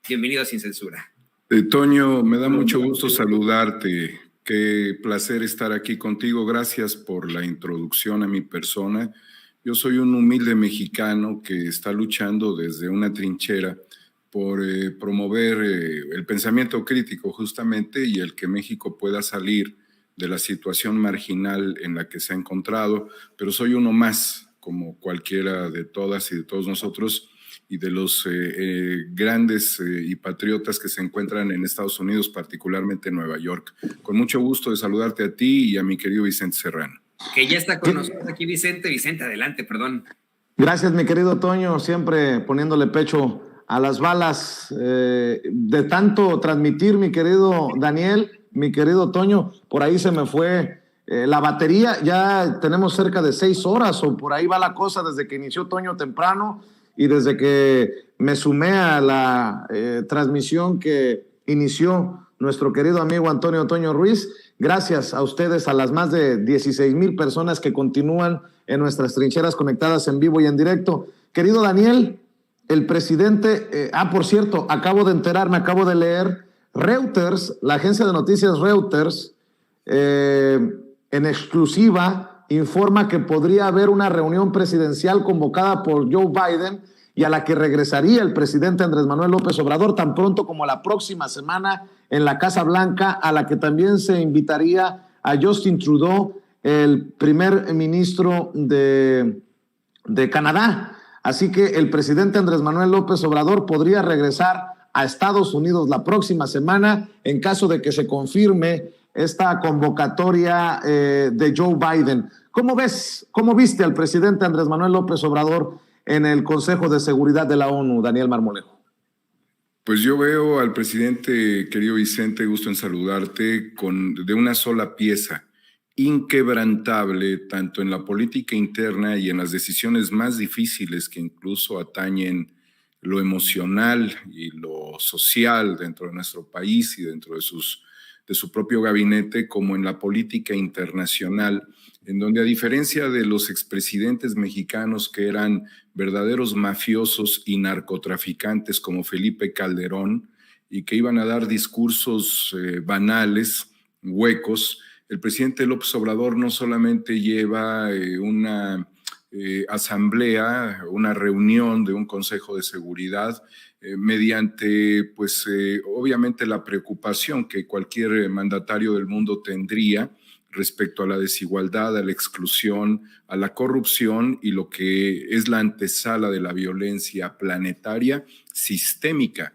Bienvenido a Sin Censura. Toño, me da mucho gusto saludarte. Qué placer estar aquí contigo. Gracias por la introducción a mi persona. Yo soy un humilde mexicano que está luchando desde una trinchera por promover el pensamiento crítico justamente y el que México pueda salir de la situación marginal en la que se ha encontrado, pero soy uno más, como cualquiera de todas y de todos nosotros, y de los grandes y patriotas que se encuentran en Estados Unidos, particularmente en Nueva York. Con mucho gusto de saludarte a ti y a mi querido Vicente Serrano. Que ya está con nosotros aquí Vicente. Vicente, adelante, perdón. Gracias, mi querido Toño, siempre poniéndole pecho a las balas de tanto transmitir, mi querido Daniel, mi querido Toño. Por ahí se me fue la batería, ya tenemos cerca de 6 horas o por ahí va la cosa desde que inició Toño temprano y desde que me sumé a la transmisión que inició nuestro querido amigo Antonio Toño Ruiz. Gracias a ustedes, a las más de 16,000 personas que continúan en nuestras trincheras conectadas en vivo y en directo. Querido Daniel, el presidente, por cierto, acabo de enterarme, acabo de leer, Reuters, la agencia de noticias Reuters, en exclusiva, informa que podría haber una reunión presidencial convocada por Joe Biden y a la que regresaría el presidente Andrés Manuel López Obrador tan pronto como la próxima semana en la Casa Blanca, a la que también se invitaría a Justin Trudeau, el primer ministro de Canadá. Así que el presidente Andrés Manuel López Obrador podría regresar a Estados Unidos la próxima semana en caso de que se confirme esta convocatoria de Joe Biden. ¿Cómo ves, cómo viste al presidente Andrés Manuel López Obrador en el Consejo de Seguridad de la ONU, Daniel Marmolejo? Pues yo veo al presidente, querido Vicente, gusto en saludarte, de una sola pieza, inquebrantable, tanto en la política interna y en las decisiones más difíciles que incluso atañen lo emocional y lo social dentro de nuestro país y dentro de su propio gabinete, como en la política internacional, en donde, a diferencia de los expresidentes mexicanos que eran verdaderos mafiosos y narcotraficantes como Felipe Calderón y que iban a dar discursos banales, huecos, el presidente López Obrador no solamente lleva una asamblea, una reunión de un Consejo de Seguridad, mediante, pues, obviamente la preocupación que cualquier mandatario del mundo tendría respecto a la desigualdad, a la exclusión, a la corrupción y lo que es la antesala de la violencia planetaria sistémica,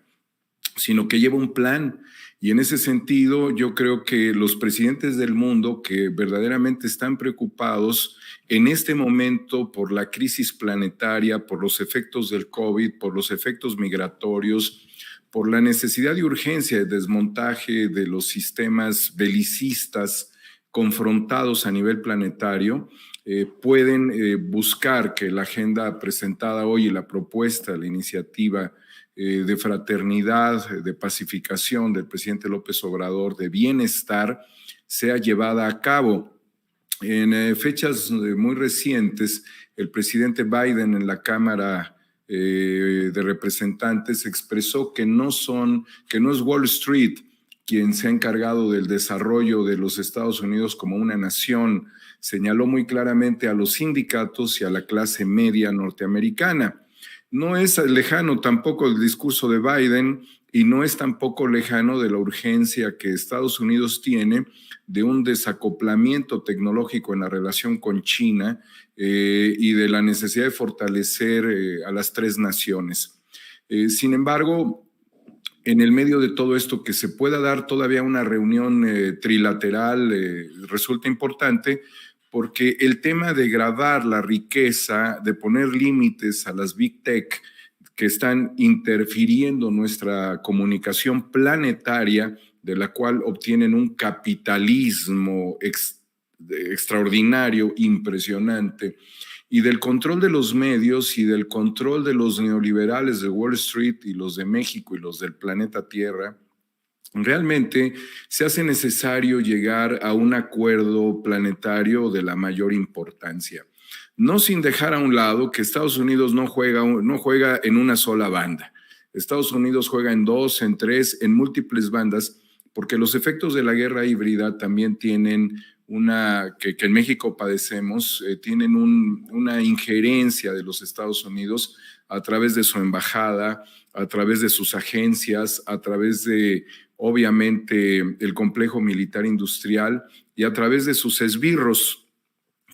sino que lleva un plan. Y en ese sentido, yo creo que los presidentes del mundo que verdaderamente están preocupados en este momento por la crisis planetaria, por los efectos del COVID, por los efectos migratorios, por la necesidad y urgencia de desmontaje de los sistemas belicistas confrontados a nivel planetario, pueden buscar que la agenda presentada hoy y la propuesta, la iniciativa de fraternidad, de pacificación del presidente López Obrador, de bienestar, sea llevada a cabo. En fechas muy recientes, el presidente Biden en la Cámara de Representantes expresó que no es Wall Street quien se ha encargado del desarrollo de los Estados Unidos como una nación. Señaló muy claramente a los sindicatos y a la clase media norteamericana. No es lejano tampoco el discurso de Biden y no es tampoco lejano de la urgencia que Estados Unidos tiene de un desacoplamiento tecnológico en la relación con China y de la necesidad de fortalecer a las 3 naciones. Sin embargo, en el medio de todo esto, que se pueda dar todavía una reunión trilateral resulta importante, porque el tema de grabar la riqueza, de poner límites a las Big Tech que están interfiriendo nuestra comunicación planetaria, de la cual obtienen un capitalismo extraordinario, impresionante, y del control de los medios y del control de los neoliberales de Wall Street y los de México y los del planeta Tierra, realmente se hace necesario llegar a un acuerdo planetario de la mayor importancia. No sin dejar a un lado que Estados Unidos no juega en una sola banda. Estados Unidos juega en 2, en 3, en múltiples bandas, porque los efectos de la guerra híbrida también tienen que en México padecemos, tienen una injerencia de los Estados Unidos a través de su embajada, a través de sus agencias, a través de, obviamente, el complejo militar industrial y a través de sus esbirros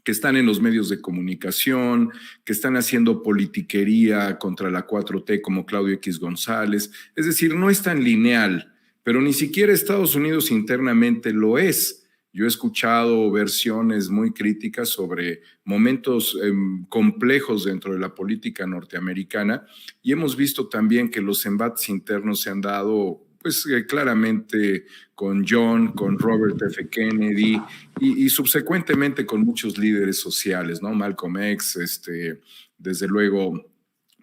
que están en los medios de comunicación, que están haciendo politiquería contra la 4T como Claudio X González. Es decir, no es tan lineal, pero ni siquiera Estados Unidos internamente lo es. Yo he escuchado versiones muy críticas sobre momentos complejos dentro de la política norteamericana y hemos visto también que los embates internos se han dado pues claramente con John, con Robert F. Kennedy y subsecuentemente con muchos líderes sociales, ¿no? Malcolm X, desde luego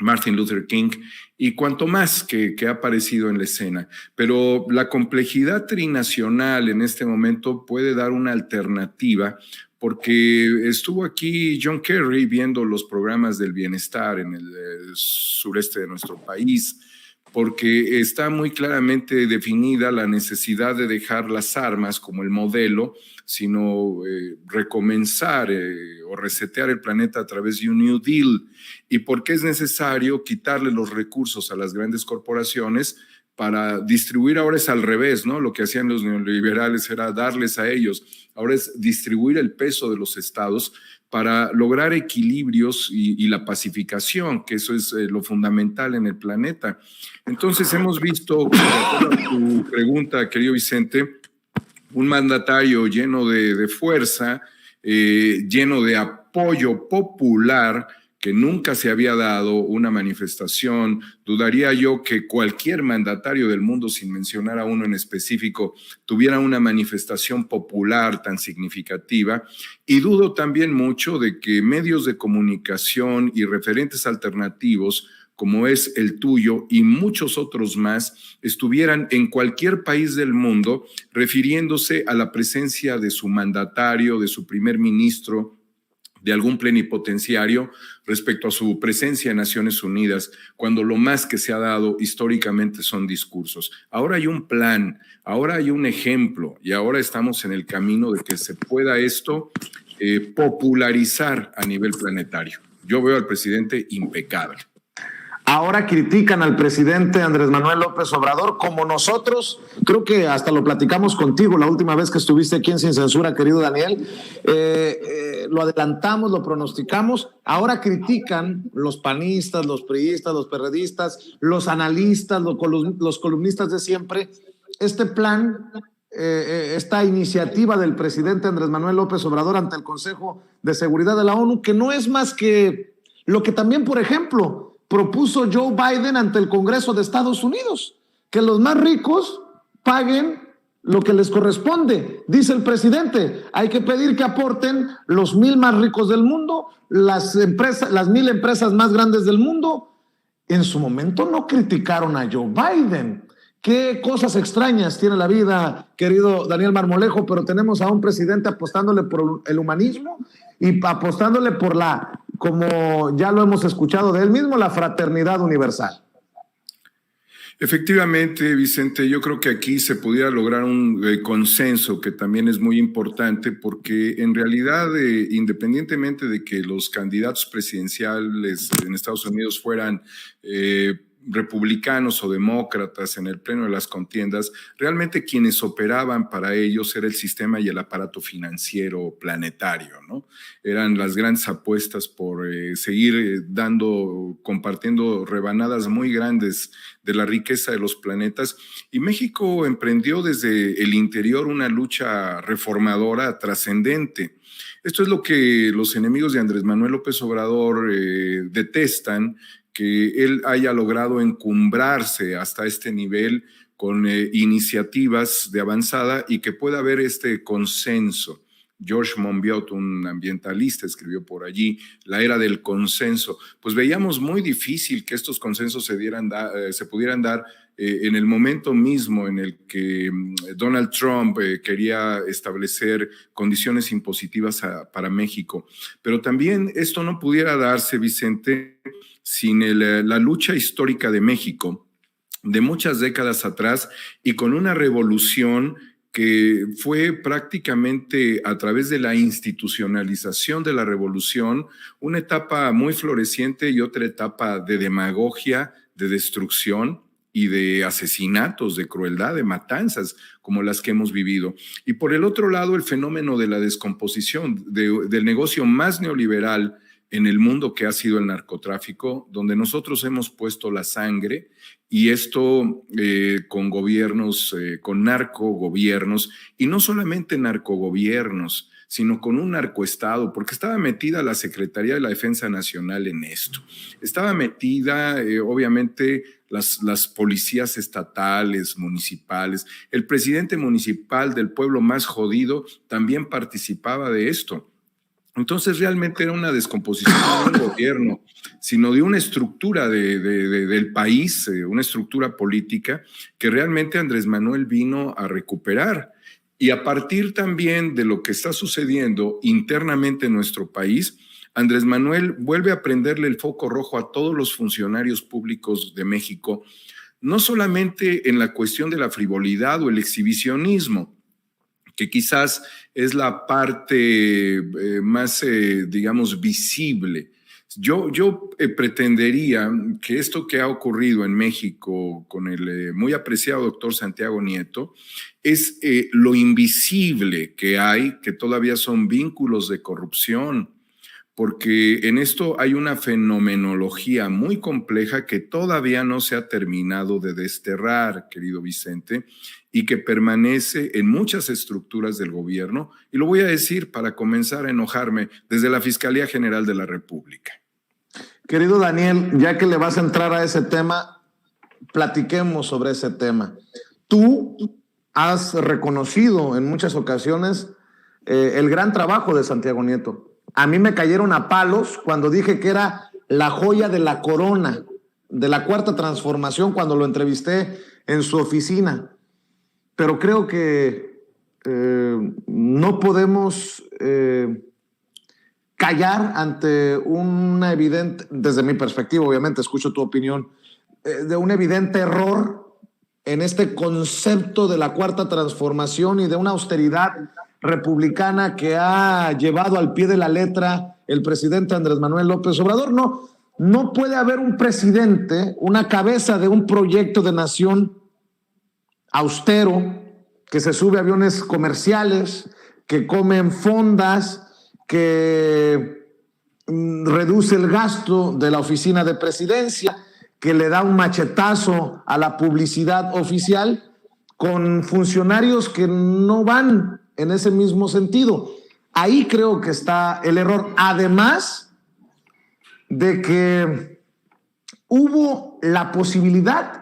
Martin Luther King y cuanto más que ha aparecido en la escena. Pero la complejidad trinacional en este momento puede dar una alternativa porque estuvo aquí John Kerry viendo los programas del bienestar en el sureste de nuestro país, porque está muy claramente definida la necesidad de dejar las armas como el modelo, sino recomenzar o resetear el planeta a través de un New Deal. ¿Y por qué es necesario quitarle los recursos a las grandes corporaciones para distribuir? Ahora es al revés, ¿no? Lo que hacían los neoliberales era darles a ellos. Ahora es distribuir el peso de los estados para lograr equilibrios y la pacificación, que eso es lo fundamental en el planeta. Entonces hemos visto, por tu pregunta, querido Vicente, un mandatario lleno de fuerza, lleno de apoyo popular, que nunca se había dado una manifestación. Dudaría yo que cualquier mandatario del mundo, sin mencionar a uno en específico, tuviera una manifestación popular tan significativa. Y dudo también mucho de que medios de comunicación y referentes alternativos, como es el tuyo y muchos otros más, estuvieran en cualquier país del mundo refiriéndose a la presencia de su mandatario, de su primer ministro, de algún plenipotenciario respecto a su presencia en Naciones Unidas, cuando lo más que se ha dado históricamente son discursos. Ahora hay un plan, ahora hay un ejemplo y ahora estamos en el camino de que se pueda esto popularizar a nivel planetario. Yo veo al presidente impecable. Ahora critican al presidente Andrés Manuel López Obrador como nosotros, creo que hasta lo platicamos contigo la última vez que estuviste aquí en Sin Censura, querido Daniel, lo adelantamos, lo pronosticamos, ahora critican los panistas, los priistas, los perredistas, los analistas, los columnistas de siempre, este plan, esta iniciativa del presidente Andrés Manuel López Obrador ante el Consejo de Seguridad de la ONU, que no es más que lo que también, por ejemplo, propuso Joe Biden ante el Congreso de Estados Unidos, que los más ricos paguen lo que les corresponde. Dice el presidente, hay que pedir que aporten los 1,000 más ricos del mundo, las 1,000 empresas más grandes del mundo. En su momento no criticaron a Joe Biden. Qué cosas extrañas tiene la vida, querido Daniel Marmolejo, pero tenemos a un presidente apostándole por el humanismo y apostándole por como ya lo hemos escuchado de él mismo, la fraternidad universal. Efectivamente, Vicente, yo creo que aquí se pudiera lograr un consenso que también es muy importante porque en realidad, independientemente de que los candidatos presidenciales en Estados Unidos fueran republicanos o demócratas en el pleno de las contiendas, realmente quienes operaban para ellos era el sistema y el aparato financiero planetario, ¿no? Eran las grandes apuestas por seguir compartiendo rebanadas muy grandes de la riqueza de los planetas, y México emprendió desde el interior una lucha reformadora trascendente. Esto es lo que los enemigos de Andrés Manuel López Obrador detestan, que él haya logrado encumbrarse hasta este nivel con iniciativas de avanzada y que pueda haber este consenso. George Monbiot, un ambientalista, escribió por allí la era del consenso. Pues veíamos muy difícil que estos consensos se pudieran dar en el momento mismo en el que Donald Trump quería establecer condiciones impositivas para México. Pero también esto no pudiera darse, Vicente, sin la lucha histórica de México de muchas décadas atrás y con una revolución que fue prácticamente a través de la institucionalización de la revolución, una etapa muy floreciente y otra etapa de demagogia, de destrucción y de asesinatos, de crueldad, de matanzas, como las que hemos vivido. Y por el otro lado, el fenómeno de la descomposición, del negocio más neoliberal en el mundo, que ha sido el narcotráfico, donde nosotros hemos puesto la sangre, y esto con gobiernos, con narcogobiernos, y no solamente narcogobiernos, sino con un narcoestado, porque estaba metida la Secretaría de la Defensa Nacional en esto. Estaba metida, obviamente, las policías estatales, municipales. El presidente municipal del pueblo más jodido también participaba de esto. Entonces realmente era una descomposición no de un gobierno, sino de una estructura del país, una estructura política que realmente Andrés Manuel vino a recuperar. Y a partir también de lo que está sucediendo internamente en nuestro país, Andrés Manuel vuelve a prenderle el foco rojo a todos los funcionarios públicos de México, no solamente en la cuestión de la frivolidad o el exhibicionismo, que quizás es la parte más, digamos, visible. Yo pretendería que esto que ha ocurrido en México con el muy apreciado doctor Santiago Nieto es lo invisible que hay, que todavía son vínculos de corrupción, porque en esto hay una fenomenología muy compleja que todavía no se ha terminado de desterrar, querido Vicente, y que permanece en muchas estructuras del gobierno, y lo voy a decir para comenzar a enojarme, desde la Fiscalía General de la República. Querido Daniel, ya que le vas a entrar a ese tema, platiquemos sobre ese tema. Tú has reconocido en muchas ocasiones el gran trabajo de Santiago Nieto. A mí me cayeron a palos cuando dije que era la joya de la corona de la Cuarta Transformación cuando lo entrevisté en su oficina. Pero creo que no podemos callar ante una evidente, desde mi perspectiva, obviamente, escucho tu opinión, de un evidente error en este concepto de la Cuarta Transformación y de una austeridad republicana que ha llevado al pie de la letra el presidente Andrés Manuel López Obrador. No puede haber un presidente, una cabeza de un proyecto de nación austero, que se sube a aviones comerciales, que come en fondas, que reduce el gasto de la oficina de presidencia, que le da un machetazo a la publicidad oficial, con funcionarios que no van en ese mismo sentido. Ahí creo que está el error. Además de que hubo la posibilidad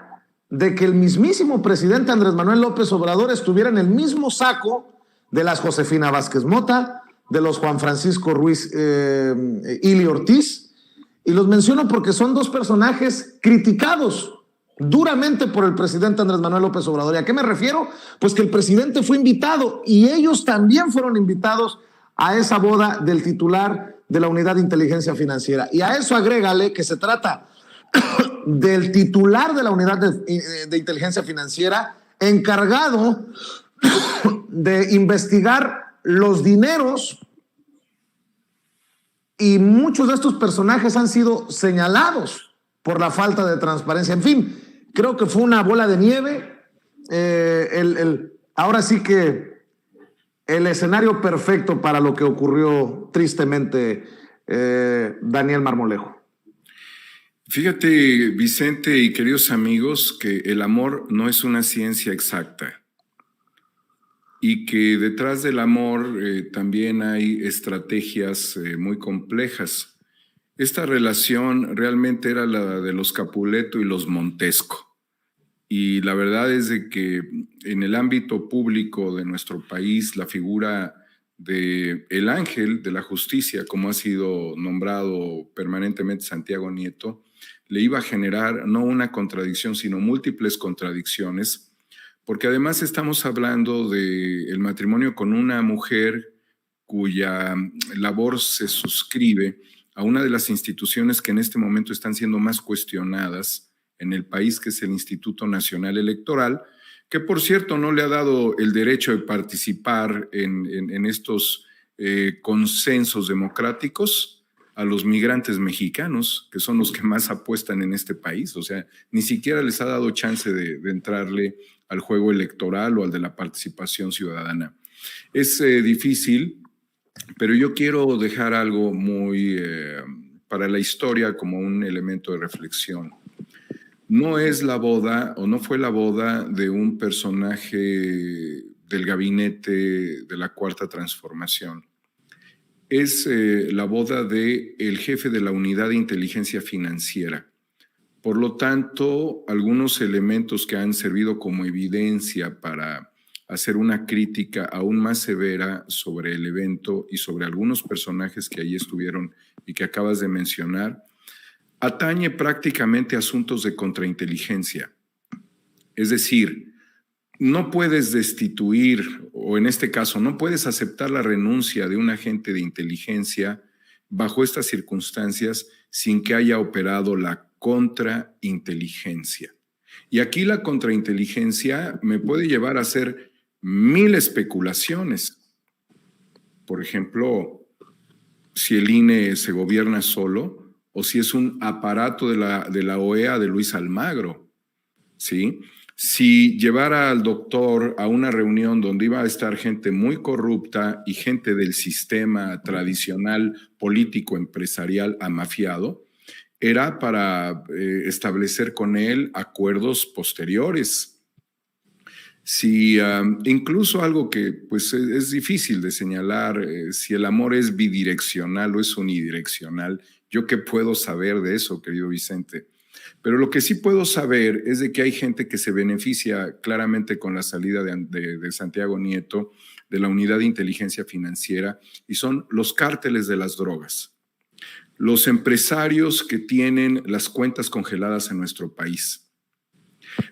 de que el mismísimo presidente Andrés Manuel López Obrador estuviera en el mismo saco de las Josefina Vázquez Mota, de los Juan Francisco Ruiz Ili Ortiz, y los menciono porque son dos personajes criticados duramente por el presidente Andrés Manuel López Obrador. ¿Y a qué me refiero? Pues que el presidente fue invitado y ellos también fueron invitados a esa boda del titular de la Unidad de Inteligencia Financiera. Y a eso agrégale que se trata del titular de la Unidad de Inteligencia Financiera encargado de investigar los dineros, y muchos de estos personajes han sido señalados por la falta de transparencia. En fin, creo que fue una bola de nieve. Ahora sí que el escenario perfecto para lo que ocurrió tristemente, Daniel Marmolejo. Fíjate, Vicente y queridos amigos, que el amor no es una ciencia exacta y que detrás del amor también hay estrategias muy complejas. Esta relación realmente era la de los Capuleto y los Montesco. Y la verdad es de que en el ámbito público de nuestro país, la figura de el ángel de la justicia, como ha sido nombrado permanentemente Santiago Nieto, le iba a generar no una contradicción, sino múltiples contradicciones, porque además estamos hablando del matrimonio con una mujer cuya labor se suscribe a una de las instituciones que en este momento están siendo más cuestionadas en el país, que es el Instituto Nacional Electoral, que por cierto no le ha dado el derecho de participar en estos consensos democráticos a los migrantes mexicanos, que son los que más apuestan en este país. O sea, ni siquiera les ha dado chance de entrarle al juego electoral o al de la participación ciudadana. Es difícil, pero yo quiero dejar algo muy para la historia como un elemento de reflexión. No es la boda o no fue la boda de un personaje del gabinete de la Cuarta Transformación. Es la boda del jefe de la Unidad de Inteligencia Financiera. Por lo tanto, algunos elementos que han servido como evidencia para hacer una crítica aún más severa sobre el evento y sobre algunos personajes que allí estuvieron y que acabas de mencionar, atañe prácticamente asuntos de contrainteligencia. Es decir, no puedes destituir, o en este caso, no puedes aceptar la renuncia de un agente de inteligencia bajo estas circunstancias sin que haya operado la contrainteligencia. Y aquí la contrainteligencia me puede llevar a hacer 1000 especulaciones. Por ejemplo, si el INE se gobierna solo, o si es un aparato de la OEA de Luis Almagro, ¿sí? Si llevara al doctor a una reunión donde iba a estar gente muy corrupta y gente del sistema tradicional político empresarial amafiado, era para establecer con él acuerdos posteriores. Si incluso algo que pues es difícil de señalar, si el amor es bidireccional o es unidireccional, ¿yo qué puedo saber de eso, querido Vicente? Pero lo que sí puedo saber es de que hay gente que se beneficia claramente con la salida de Santiago Nieto de la Unidad de Inteligencia Financiera, y son los cárteles de las drogas, los empresarios que tienen las cuentas congeladas en nuestro país,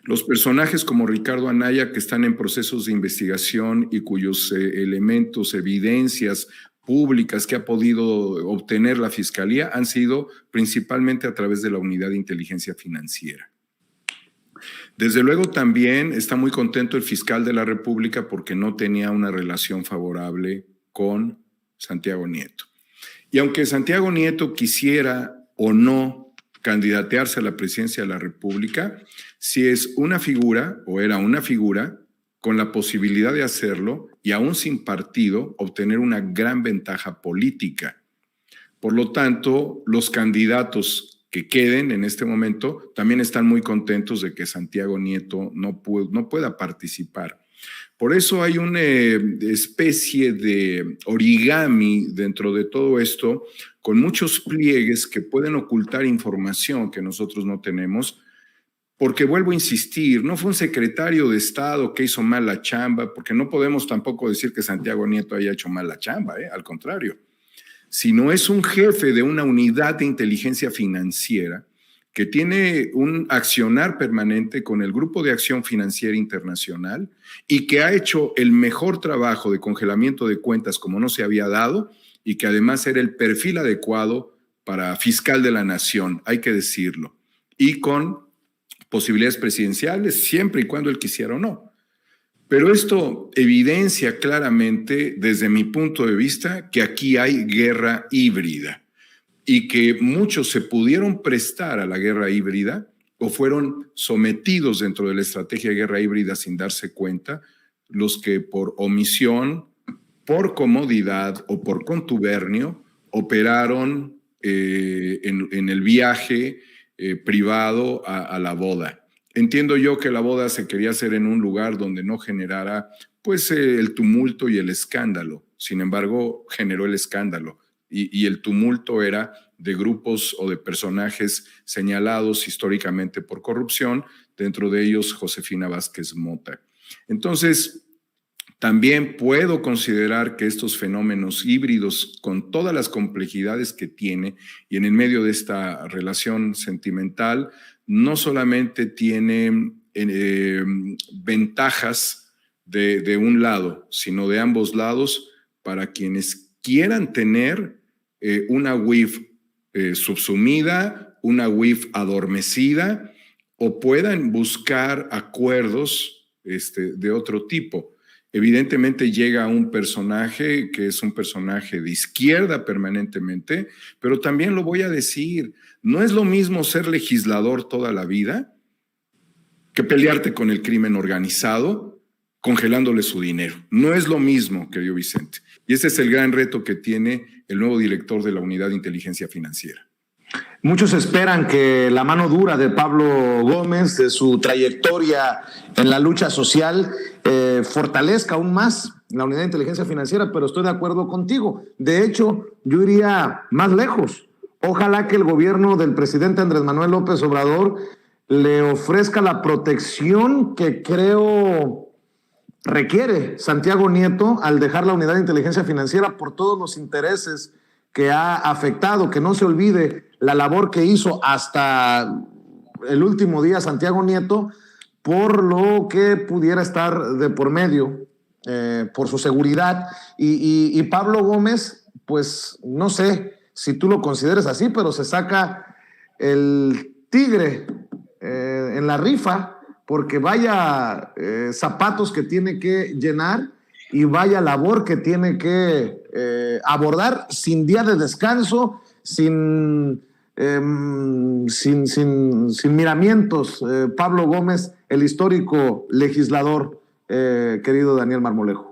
los personajes como Ricardo Anaya, que están en procesos de investigación y cuyos elementos, evidencias públicas que ha podido obtener la Fiscalía han sido principalmente a través de la Unidad de Inteligencia Financiera. Desde luego también está muy contento el fiscal de la República porque no tenía una relación favorable con Santiago Nieto. Y aunque Santiago Nieto quisiera o no candidatearse a la presidencia de la República, si es una figura o era una figura con la posibilidad de hacerlo y aún sin partido obtener una gran ventaja política. Por lo tanto, los candidatos que queden en este momento también están muy contentos de que Santiago Nieto no pueda participar. Por eso hay una especie de origami dentro de todo esto, con muchos pliegues que pueden ocultar información que nosotros no tenemos, porque vuelvo a insistir, no fue un secretario de Estado que hizo mal la chamba, porque no podemos tampoco decir que Santiago Nieto haya hecho mal la chamba, al contrario, sino es un jefe de una unidad de inteligencia financiera que tiene un accionar permanente con el Grupo de Acción Financiera Internacional y que ha hecho el mejor trabajo de congelamiento de cuentas como no se había dado, y que además era el perfil adecuado para fiscal de la nación, hay que decirlo, y con posibilidades presidenciales, siempre y cuando él quisiera o no. Pero esto evidencia claramente, desde mi punto de vista, que aquí hay guerra híbrida y que muchos se pudieron prestar a la guerra híbrida o fueron sometidos dentro de la estrategia de guerra híbrida sin darse cuenta, los que por omisión, por comodidad o por contubernio operaron en el viaje privado a la boda. Entiendo yo que la boda se quería hacer en un lugar donde no generara pues el tumulto y el escándalo. Sin embargo, generó el escándalo y el tumulto era de grupos o de personajes señalados históricamente por corrupción, dentro de ellos Josefina Vázquez Mota. Entonces, también puedo considerar que estos fenómenos híbridos, con todas las complejidades que tiene y en el medio de esta relación sentimental, no solamente tienen ventajas de un lado, sino de ambos lados para quienes quieran tener una UIF subsumida, una UIF adormecida o puedan buscar acuerdos de otro tipo. Evidentemente llega un personaje que es un personaje de izquierda permanentemente, pero también lo voy a decir, no es lo mismo ser legislador toda la vida que pelearte con el crimen organizado congelándole su dinero. No es lo mismo, querido Vicente. Y ese es el gran reto que tiene el nuevo director de la Unidad de Inteligencia Financiera. Muchos esperan que la mano dura de Pablo Gómez, de su trayectoria en la lucha social, fortalezca aún más la Unidad de Inteligencia Financiera, pero estoy de acuerdo contigo. De hecho, yo iría más lejos. Ojalá que el gobierno del presidente Andrés Manuel López Obrador le ofrezca la protección que creo requiere Santiago Nieto al dejar la Unidad de Inteligencia Financiera por todos los intereses que ha afectado. Que no se olvide la labor que hizo hasta el último día Santiago Nieto por lo que pudiera estar de por medio, por su seguridad. Y Pablo Gómez, pues no sé si tú lo consideres así, pero se saca el tigre en la rifa, porque vaya zapatos que tiene que llenar y vaya labor que tiene que abordar sin día de descanso, sin miramientos. Pablo Gómez, el histórico legislador, querido Daniel Marmolejo.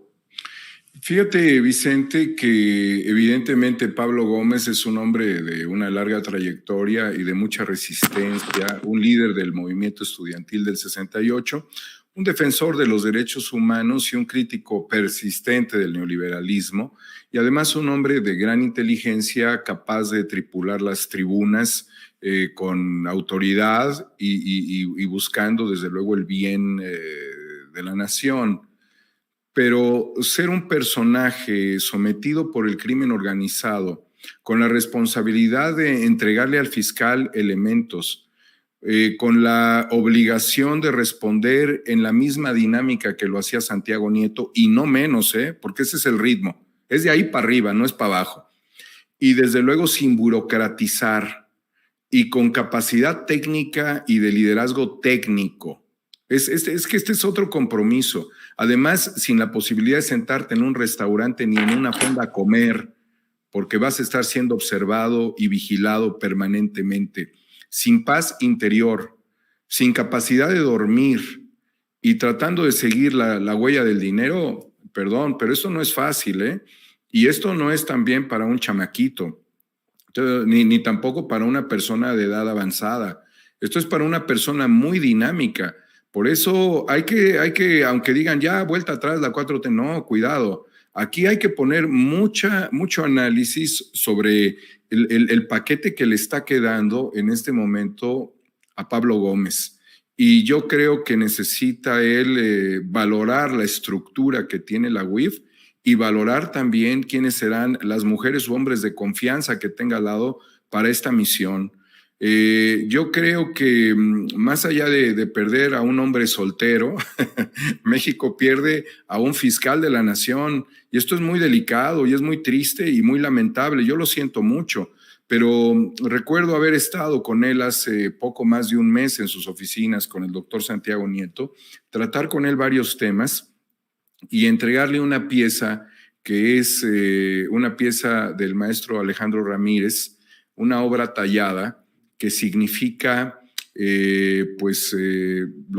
Fíjate, Vicente, que evidentemente Pablo Gómez es un hombre de una larga trayectoria y de mucha resistencia, un líder del movimiento estudiantil del 68, un defensor de los derechos humanos y un crítico persistente del neoliberalismo, y además un hombre de gran inteligencia, capaz de tripular las tribunas con autoridad y buscando desde luego el bien de la nación. Pero ser un personaje sometido por el crimen organizado, con la responsabilidad de entregarle al fiscal elementos, con la obligación de responder en la misma dinámica que lo hacía Santiago Nieto, y no menos, porque ese es el ritmo, es de ahí para arriba, no es para abajo. Y desde luego sin burocratizar y con capacidad técnica y de liderazgo técnico. Es que este es otro compromiso. Además, sin la posibilidad de sentarte en un restaurante ni en una fonda a comer, porque vas a estar siendo observado y vigilado permanentemente, sin paz interior, sin capacidad de dormir y tratando de seguir la huella del dinero, perdón, pero eso no es fácil, ¿eh? Y esto no es también para un chamaquito, ni tampoco para una persona de edad avanzada. Esto es para una persona muy dinámica. Por eso hay que, aunque digan ya vuelta atrás la 4T, no, cuidado. Aquí hay que poner mucho análisis sobre el paquete que le está quedando en este momento a Pablo Gómez. Y yo creo que necesita él valorar la estructura que tiene la UIF y valorar también quiénes serán las mujeres u hombres de confianza que tenga al lado para esta misión. Yo creo que más allá de perder a un hombre soltero, México pierde a un fiscal de la nación, y esto es muy delicado y es muy triste y muy lamentable. Yo lo siento mucho, pero recuerdo haber estado con él hace poco más de un mes en sus oficinas con el doctor Santiago Nieto, tratar con él varios temas y entregarle una pieza que es una pieza del maestro Alejandro Ramírez, una obra tallada que significa lo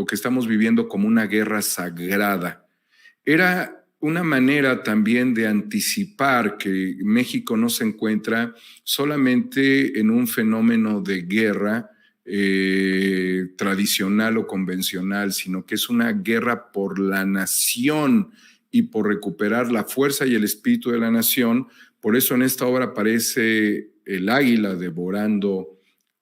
que estamos viviendo como una guerra sagrada. Era una manera también de anticipar que México no se encuentra solamente en un fenómeno de guerra tradicional o convencional, sino que es una guerra por la nación y por recuperar la fuerza y el espíritu de la nación. Por eso en esta obra aparece el águila devorando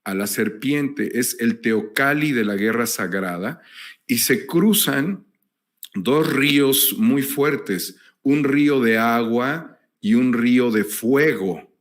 a la serpiente, es el teocalli de la guerra sagrada, y se cruzan dos ríos muy fuertes, un río de agua y un río de fuego.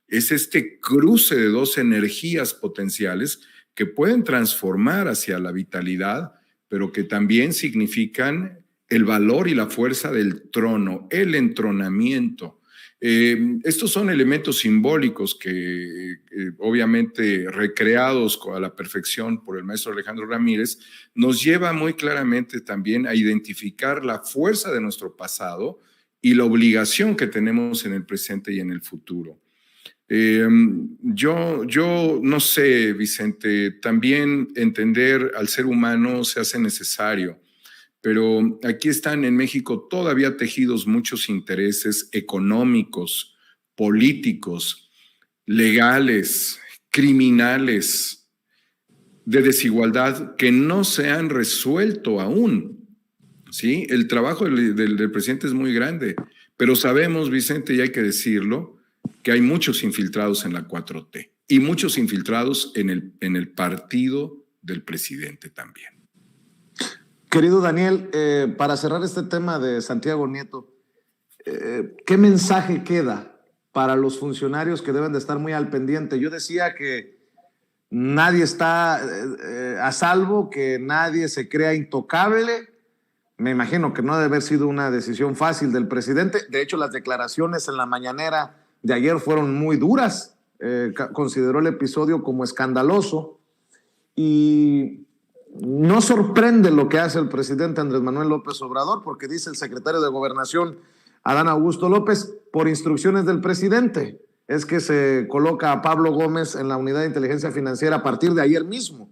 Es este cruce de dos energías potenciales que pueden transformar hacia la vitalidad, pero que también significan el valor y la fuerza del trono, el entronamiento. Estos son elementos simbólicos que obviamente recreados a la perfección por el maestro Alejandro Ramírez, nos lleva muy claramente también a identificar la fuerza de nuestro pasado y la obligación que tenemos en el presente y en el futuro. Yo no sé, Vicente, también entender al ser humano se hace necesario, pero aquí están en México todavía tejidos muchos intereses económicos, políticos, legales, criminales, de desigualdad que no se han resuelto aún. ¿Sí? El trabajo del presidente es muy grande, pero sabemos, Vicente, y hay que decirlo, que hay muchos infiltrados en la 4T y muchos infiltrados en el partido del presidente también. Querido Daniel, para cerrar este tema de Santiago Nieto, ¿qué mensaje queda para los funcionarios que deben de estar muy al pendiente? Yo decía que nadie está a salvo, que nadie se crea intocable. Me imagino que no debe haber sido una decisión fácil del presidente. De hecho, las declaraciones en la mañanera de ayer fueron muy duras. Consideró el episodio como escandaloso y no sorprende lo que hace el presidente Andrés Manuel López Obrador, porque dice el secretario de Gobernación, Adán Augusto López, por instrucciones del presidente, es que se coloca a Pablo Gómez en la unidad de inteligencia financiera a partir de ayer mismo.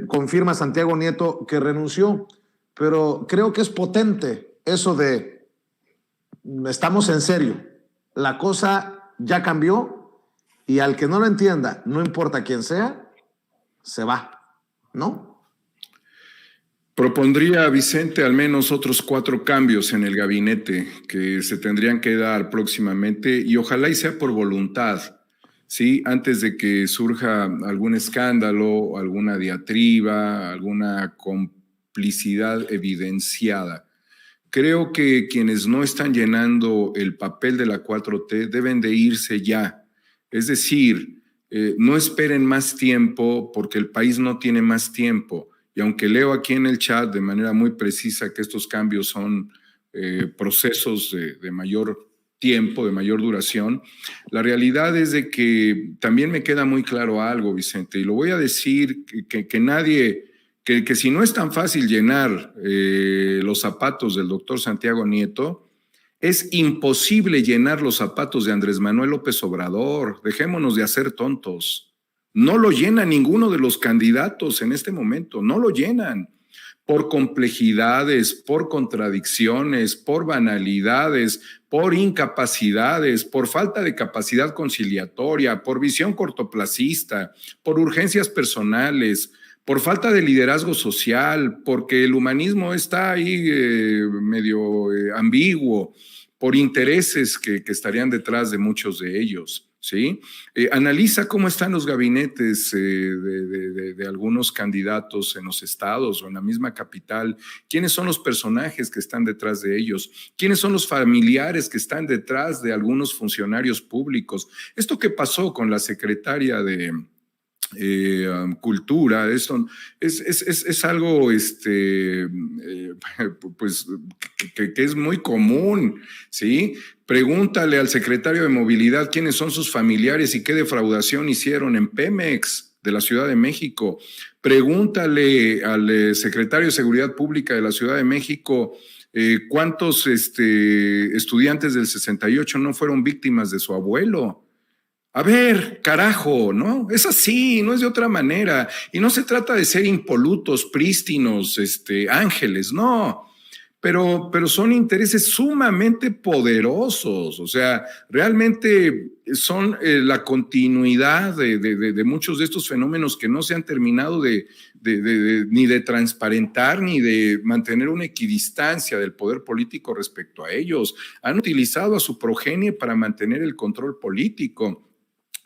Confirma Santiago Nieto que renunció, pero creo que es potente eso de estamos en serio, la cosa ya cambió y al que no lo entienda, no importa quién sea, se va. ¿No? Propondría, Vicente, al menos otros 4 cambios en el gabinete que se tendrían que dar próximamente y ojalá y sea por voluntad, ¿sí? Antes de que surja algún escándalo, alguna diatriba, alguna complicidad evidenciada. Creo que quienes no están llenando el papel de la 4T deben de irse ya. Es decir, no esperen más tiempo porque el país no tiene más tiempo. Y aunque leo aquí en el chat de manera muy precisa que estos cambios son procesos de mayor tiempo, de mayor duración, la realidad es de que también me queda muy claro algo, Vicente, y lo voy a decir que nadie, que si no es tan fácil llenar los zapatos del doctor Santiago Nieto, es imposible llenar los zapatos de Andrés Manuel López Obrador. Dejémonos de hacer tontos. No lo llena ninguno de los candidatos en este momento, no lo llenan. Por complejidades, por contradicciones, por banalidades, por incapacidades, por falta de capacidad conciliatoria, por visión cortoplacista, por urgencias personales, por falta de liderazgo social, porque el humanismo está ahí medio ambiguo, por intereses que estarían detrás de muchos de ellos, ¿sí? Analiza cómo están los gabinetes de algunos candidatos en los estados o en la misma capital, quiénes son los personajes que están detrás de ellos, quiénes son los familiares que están detrás de algunos funcionarios públicos. Esto que pasó con la secretaria de cultura, esto es algo pues que es muy común, ¿sí? Pregúntale al secretario de Movilidad quiénes son sus familiares y qué defraudación hicieron en Pemex de la Ciudad de México. Pregúntale al secretario de Seguridad Pública de la Ciudad de México cuántos estudiantes del 68 no fueron víctimas de su abuelo. A ver, carajo, ¿no? Es así, no es de otra manera. Y no se trata de ser impolutos, prístinos, ángeles, no. Pero son intereses sumamente poderosos. O sea, realmente son la continuidad de muchos de estos fenómenos que no se han terminado ni de transparentar ni de mantener una equidistancia del poder político respecto a ellos. Han utilizado a su progenie para mantener el control político.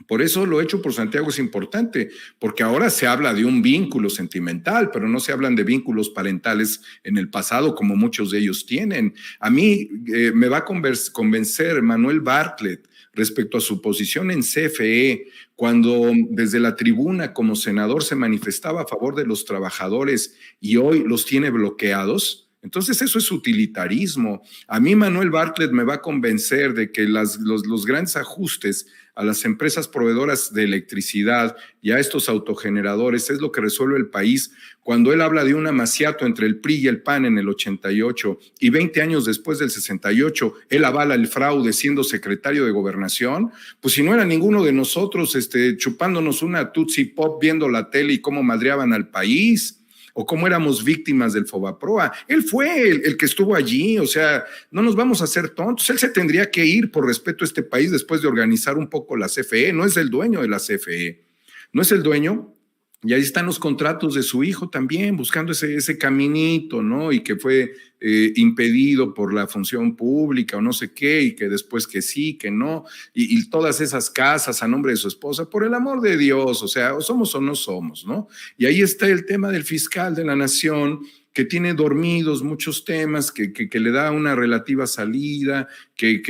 Por eso lo hecho por Santiago es importante, porque ahora se habla de un vínculo sentimental, pero no se hablan de vínculos parentales en el pasado como muchos de ellos tienen. A mí me va a convencer Manuel Bartlett respecto a su posición en CFE, cuando desde la tribuna como senador se manifestaba a favor de los trabajadores y hoy los tiene bloqueados. Entonces eso es utilitarismo. A mí Manuel Bartlett me va a convencer de que los grandes ajustes a las empresas proveedoras de electricidad y a estos autogeneradores es lo que resuelve el país. Cuando él habla de un amaciato entre el PRI y el PAN en el 88 y 20 años después del 68, él avala el fraude siendo secretario de Gobernación, pues si no era ninguno de nosotros chupándonos una Tootsie Pop viendo la tele y cómo madreaban al país, o cómo éramos víctimas del Fobaproa. Él fue el que estuvo allí, o sea, no nos vamos a hacer tontos. Él se tendría que ir por respeto a este país después de organizar un poco la CFE. No es el dueño de la CFE, no es el dueño. Y ahí están los contratos de su hijo también, buscando ese caminito, ¿no? Y que fue impedido por la función pública o no sé qué, y que después que sí, que no, y todas esas casas a nombre de su esposa, por el amor de Dios, o sea, o somos o no somos, ¿no? Y ahí está el tema del fiscal de la nación, que tiene dormidos muchos temas, que le da una relativa salida, que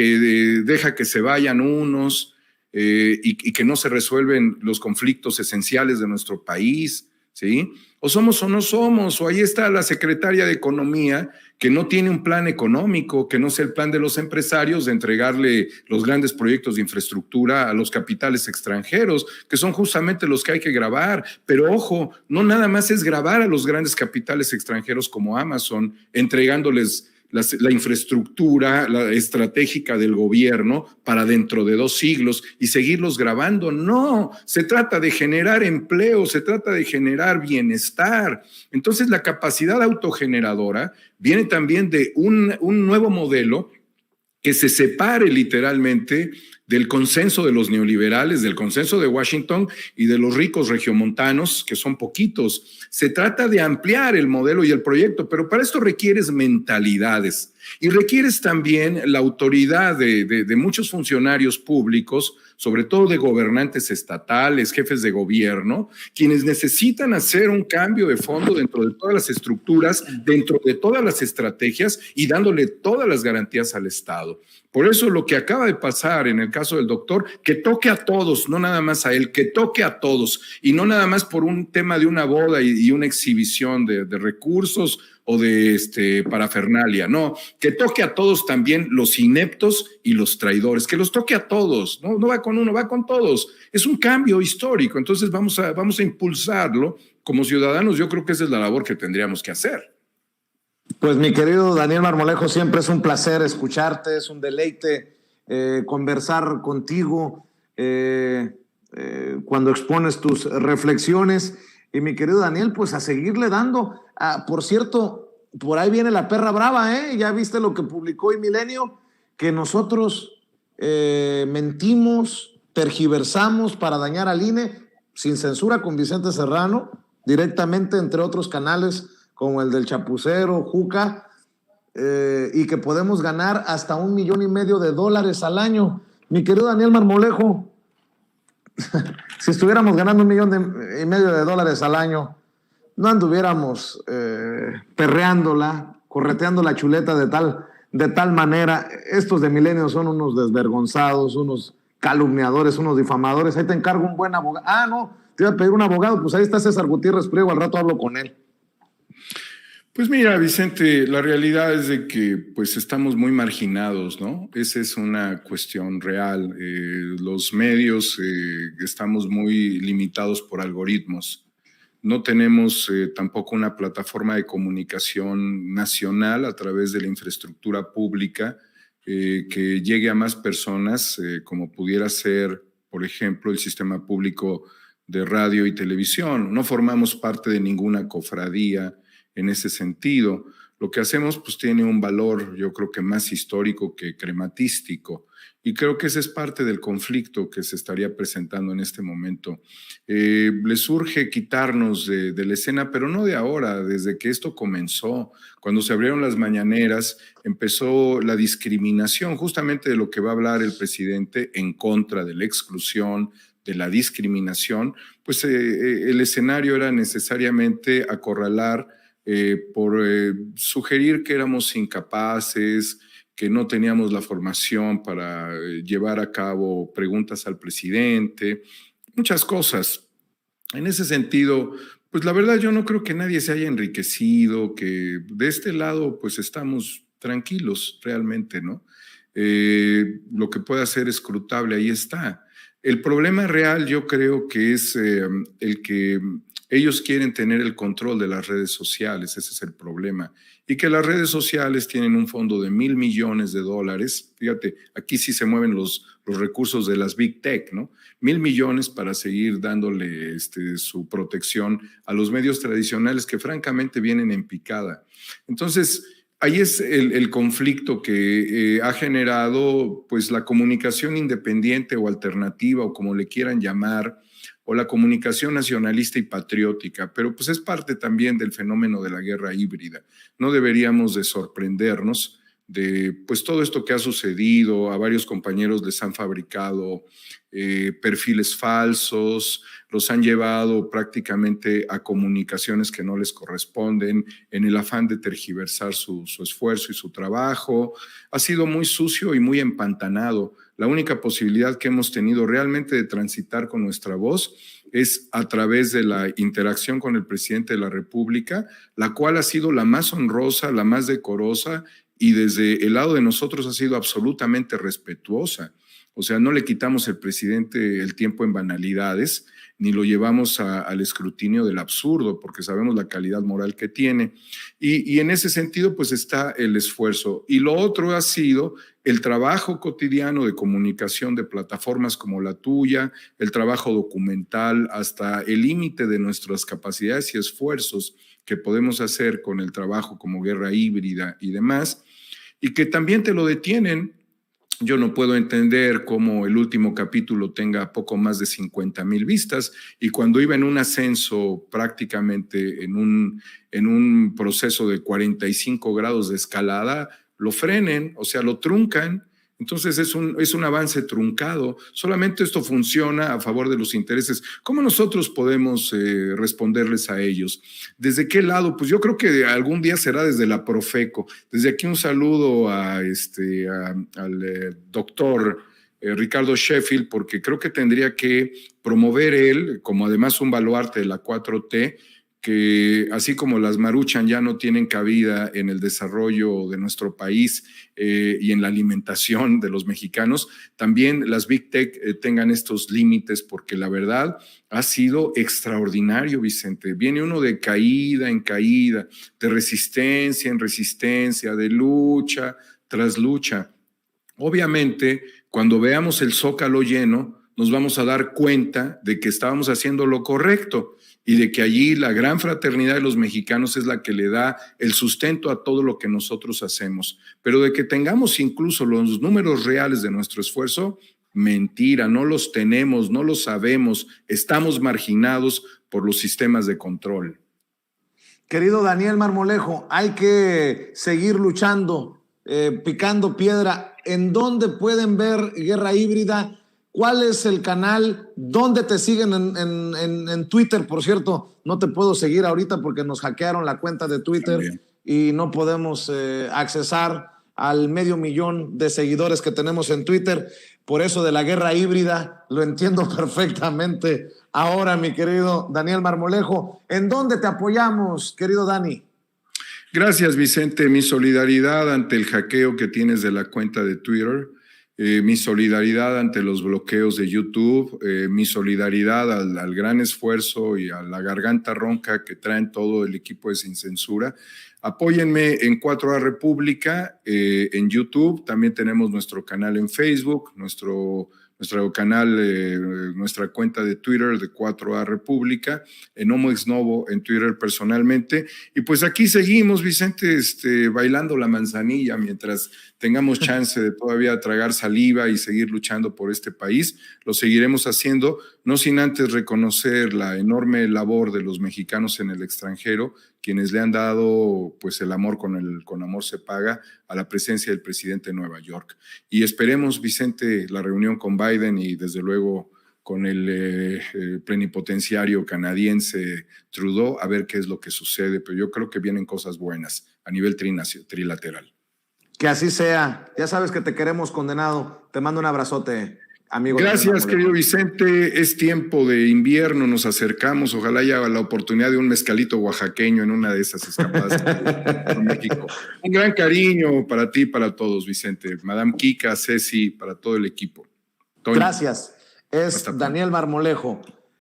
deja que se vayan unos, y que no se resuelven los conflictos esenciales de nuestro país, ¿sí? O somos o no somos, o ahí está la secretaria de Economía que no tiene un plan económico, que no sea el plan de los empresarios de entregarle los grandes proyectos de infraestructura a los capitales extranjeros, que son justamente los que hay que grabar. Pero ojo, no nada más es grabar a los grandes capitales extranjeros como Amazon, entregándoles la infraestructura estratégica del gobierno para dentro de 2 siglos y seguirlos grabando. No, se trata de generar empleo, se trata de generar bienestar. Entonces la capacidad autogeneradora viene también de un nuevo modelo que se separe literalmente del consenso de los neoliberales, del consenso de Washington y de los ricos regiomontanos, que son poquitos. Se trata de ampliar el modelo y el proyecto, pero para esto requieres mentalidades y requieres también la autoridad de muchos funcionarios públicos, sobre todo de gobernantes estatales, jefes de gobierno, quienes necesitan hacer un cambio de fondo dentro de todas las estructuras, dentro de todas las estrategias y dándole todas las garantías al Estado. Por eso lo que acaba de pasar en el caso del doctor, que toque a todos, no nada más a él, que toque a todos, y no nada más por un tema de una boda y una exhibición de recursos o de parafernalia, no, que toque a todos también, los ineptos y los traidores, que los toque a todos, no va con uno, va con todos. Es un cambio histórico, entonces vamos a impulsarlo. Como ciudadanos, yo creo que esa es la labor que tendríamos que hacer. Pues mi querido Daniel Marmolejo, siempre es un placer escucharte, es un deleite conversar contigo cuando expones tus reflexiones. Y mi querido Daniel, pues a seguirle dando. Por cierto, por ahí viene la perra brava, ¿eh? Ya viste lo que publicó hoy Milenio, que nosotros mentimos, tergiversamos para dañar al INE, sin censura, con Vicente Serrano, directamente entre otros canales como el del Chapucero, Juca, y que podemos ganar hasta $1,5 millones al año. Mi querido Daniel Marmolejo, si estuviéramos ganando $1,5 millones al año, no anduviéramos perreándola, correteando la chuleta de tal manera. Estos de Milenio son unos desvergonzados, unos calumniadores, unos difamadores. Ahí te encargo un buen abogado. No, te iba a pedir un abogado, pues ahí está César Gutiérrez Priego, al rato hablo con él. Pues mira, Vicente, la realidad es de que pues estamos muy marginados, ¿no? Esa es una cuestión real. Los medios estamos muy limitados por algoritmos. No tenemos tampoco una plataforma de comunicación nacional a través de la infraestructura pública que llegue a más personas, como pudiera ser, por ejemplo, el sistema público de radio y televisión. No formamos parte de ninguna cofradía en ese sentido. Lo que hacemos pues tiene un valor, yo creo que más histórico que crematístico, y creo que ese es parte del conflicto que se estaría presentando en este momento. Les surge quitarnos de la escena, pero no de ahora, desde que esto comenzó. Cuando se abrieron las mañaneras, empezó la discriminación, justamente de lo que va a hablar el presidente, en contra de la exclusión, de la discriminación. Pues el escenario era necesariamente acorralar, por sugerir que éramos incapaces, que no teníamos la formación para llevar a cabo preguntas al presidente, muchas cosas. En ese sentido, Pues la verdad yo no creo que nadie se haya enriquecido, que de este lado pues estamos tranquilos realmente, ¿no? Lo que pueda ser escrutable, ahí está. El problema real yo creo que es el que ellos quieren tener el control de las redes sociales, ese es el problema. Y que las redes sociales tienen un fondo de $1,000 millones. Fíjate, aquí sí se mueven los recursos de las Big Tech, ¿no? 1,000 millones para seguir dándole su protección a los medios tradicionales que francamente vienen en picada. Entonces, ahí es el conflicto que ha generado pues la comunicación independiente o alternativa o como le quieran llamar, o la comunicación nacionalista y patriótica, pero pues es parte también del fenómeno de la guerra híbrida. No deberíamos de sorprendernos de pues todo esto que ha sucedido. A varios compañeros les han fabricado perfiles falsos, los han llevado prácticamente a comunicaciones que no les corresponden en el afán de tergiversar su esfuerzo y su trabajo. Ha sido muy sucio y muy empantanado. La única posibilidad que hemos tenido realmente de transitar con nuestra voz es a través de la interacción con el presidente de la República, la cual ha sido la más honrosa, la más decorosa y desde el lado de nosotros ha sido absolutamente respetuosa. O sea, no le quitamos al presidente el tiempo en banalidades, ni lo llevamos al escrutinio del absurdo, porque sabemos la calidad moral que tiene. Y en ese sentido, pues está el esfuerzo. Y lo otro ha sido el trabajo cotidiano de comunicación de plataformas como la tuya, el trabajo documental hasta el límite de nuestras capacidades y esfuerzos que podemos hacer con el trabajo como guerra híbrida y demás, y que también te lo detienen. Yo no puedo entender cómo el último capítulo tenga poco más de 50,000 vistas y cuando iba en un ascenso prácticamente en un proceso de 45 grados de escalada, lo frenen, o sea, lo truncan. Entonces es un avance truncado. Solamente esto funciona a favor de los intereses. ¿Cómo nosotros podemos responderles a ellos? ¿Desde qué lado? Pues yo creo que algún día será desde la Profeco. Desde aquí un saludo al doctor Ricardo Sheffield, porque creo que tendría que promover él, como además un baluarte de la 4T, que así como las Maruchan ya no tienen cabida en el desarrollo de nuestro país y en la alimentación de los mexicanos, también las Big Tech tengan estos límites, porque la verdad ha sido extraordinario, Vicente. Viene uno de caída en caída, de resistencia en resistencia, de lucha tras lucha. Obviamente, cuando veamos el Zócalo lleno, nos vamos a dar cuenta de que estábamos haciendo lo correcto y de que allí la gran fraternidad de los mexicanos es la que le da el sustento a todo lo que nosotros hacemos. Pero de que tengamos incluso los números reales de nuestro esfuerzo, mentira, no los tenemos, no los sabemos, estamos marginados por los sistemas de control. Querido Daniel Marmolejo, hay que seguir luchando, picando piedra. ¿En dónde pueden ver Guerra Híbrida? ¿Cuál es el canal? ¿Dónde te siguen en Twitter? Por cierto, no te puedo seguir ahorita porque nos hackearon la cuenta de Twitter. También. Y no podemos accesar al 500,000 de seguidores que tenemos en Twitter. Por eso de la guerra híbrida, lo entiendo perfectamente. Ahora, mi querido Daniel Marmolejo, ¿en dónde te apoyamos, querido Dani? Gracias, Vicente. Mi solidaridad ante el hackeo que tienes de la cuenta de Twitter. Mi solidaridad ante los bloqueos de YouTube, mi solidaridad al gran esfuerzo y a la garganta ronca que traen todo el equipo de Sin Censura. Apóyenme en 4A República, en YouTube, también tenemos nuestro canal en Facebook, nuestro canal, nuestra cuenta de Twitter de 4A República, en Homo Ex Novo en Twitter personalmente. Y pues aquí seguimos, Vicente, bailando la manzanilla mientras tengamos chance de todavía tragar saliva y seguir luchando por este país. Lo seguiremos haciendo, no sin antes reconocer la enorme labor de los mexicanos en el extranjero, quienes le han dado pues el amor con amor se paga a la presencia del presidente de Nueva York. Y esperemos, Vicente, la reunión con Biden y desde luego con el plenipotenciario canadiense Trudeau, a ver qué es lo que sucede, pero yo creo que vienen cosas buenas a nivel trilateral. Que así sea. Ya sabes que te queremos, condenado. Te mando un abrazote. amigo. Gracias, querido Vicente. Es tiempo de invierno, nos acercamos. Ojalá haya la oportunidad de un mezcalito oaxaqueño en una de esas escapadas por México. Un gran cariño para ti y para todos, Vicente. Madame Kika, Ceci, para todo el equipo. Toño. Gracias. Es Daniel Marmolejo.